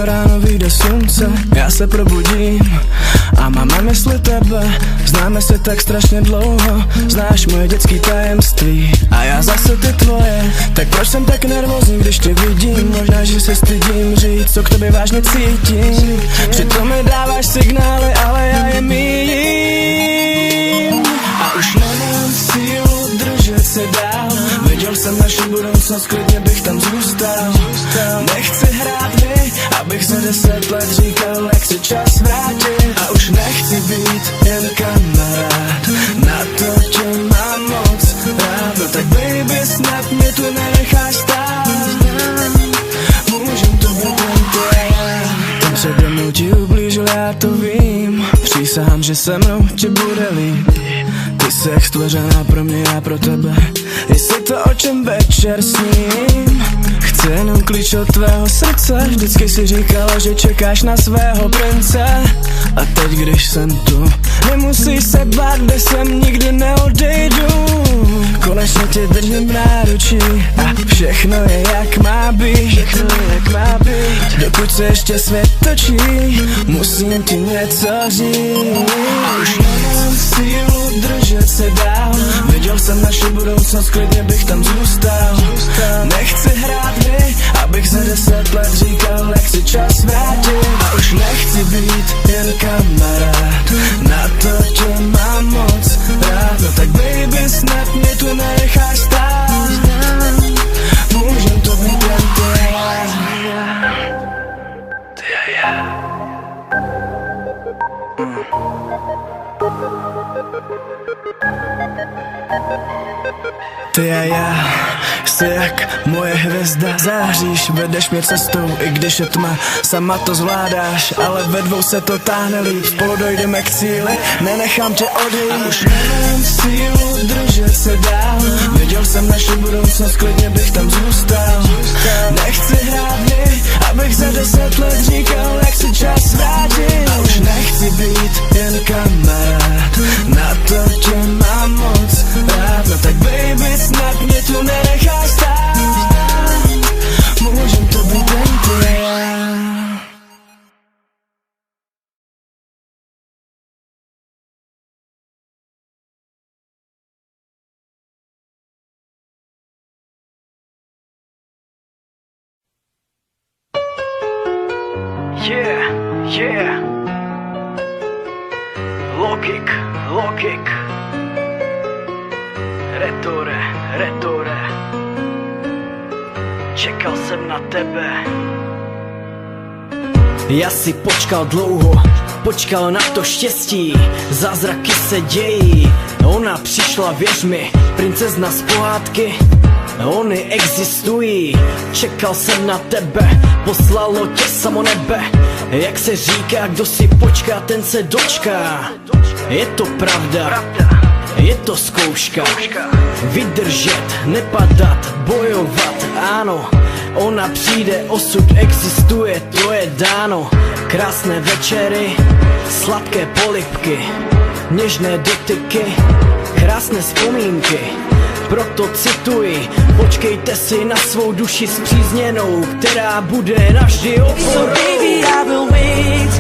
ráno vyjde slunce, já se probudím a mám na mysli tebe. Známe se tak strašně dlouho, znáš moje dětský tajemství a já zase ty tvoje. Tak proč jsem tak nervózní, když tě vidím? Možná, že se stydím říct, co k tobě vážně cítím. Přitom mi dáváš signály, ale já je míjím. A už nemám sílu držet se dál. Viděl jsem naši budoucnost, klidně bych tam zůstal. Nechci hrát hry, abych za 10 let říkal, jak si čas vrátit. A už nechci být jen kamarád, na to tě mám moc rád. No tak baby, snad mě tu nenecháš stát. Můžem to být jen ty. Ten přede mnou ti ublížil, já to vím. Přísahám, že se mnou ti bude líp. Ty jsi jak stvořená pro mě, já pro tebe. Jestli to, o čem večer sním. Chci jenom klíč od tvého srdce. Vždycky si říkala, že čekáš na svého prince. A teď, když jsem tu, nemusíš se bát, kde jsem, nikdy neodejdu. Konečně tě držím v náručí a všechno je jak má být. Dokud se ještě svět točí, musím ti něco říct. A už nemám sílu držet se dál. Viděl jsem naši budoucnost, klidně bych tam zůstal. Nechci hrát hry, abych za 10 let říkal, jak si čas vrátit. A už nechci být jen kamarád, na to tě mám moc rád. No tak baby, snad mě tu nenecháš stát. Můžem to být jen ty a já. Ty a já, jsi jak moje hvězda. Záříš, vedeš mě cestou, i když je tma. Sama to zvládáš, ale ve dvou se to táhne líp. Spolu dojdeme k cíli, nenechám tě odejít. A už nemám sílu držet se dál. Viděl jsem naši budoucnost, klidně bych tam zůstal. Nechci hrát hry, abych za 10 let říkal, jak si čas vrátit. A už nechci být jen kamarád, na to tě mám moc rád. No tak baby, snad mě tu nenecháš stát. Můžem to být jen ty a já. Yeah. Logik. Retore. Čekal jsem na tebe. Já si počkal dlouho, počkal na to štěstí. Zázraky se dějí, ona přišla, věř mi, princezna z pohádky. Ony existují, čekal jsem na tebe, poslalo tě samo nebe. Jak se říká, kdo si počká, ten se dočká. Je to pravda, je to zkouška. Vydržet, nepadat, bojovat, ano. Ona přijde, osud existuje, to je dáno. Krásné večery, sladké polibky, něžné dotyky, krásné vzpomínky. Proto cituji, počkejte si na svou duši spřízněnou, která bude navždy oporou. So baby, I will wait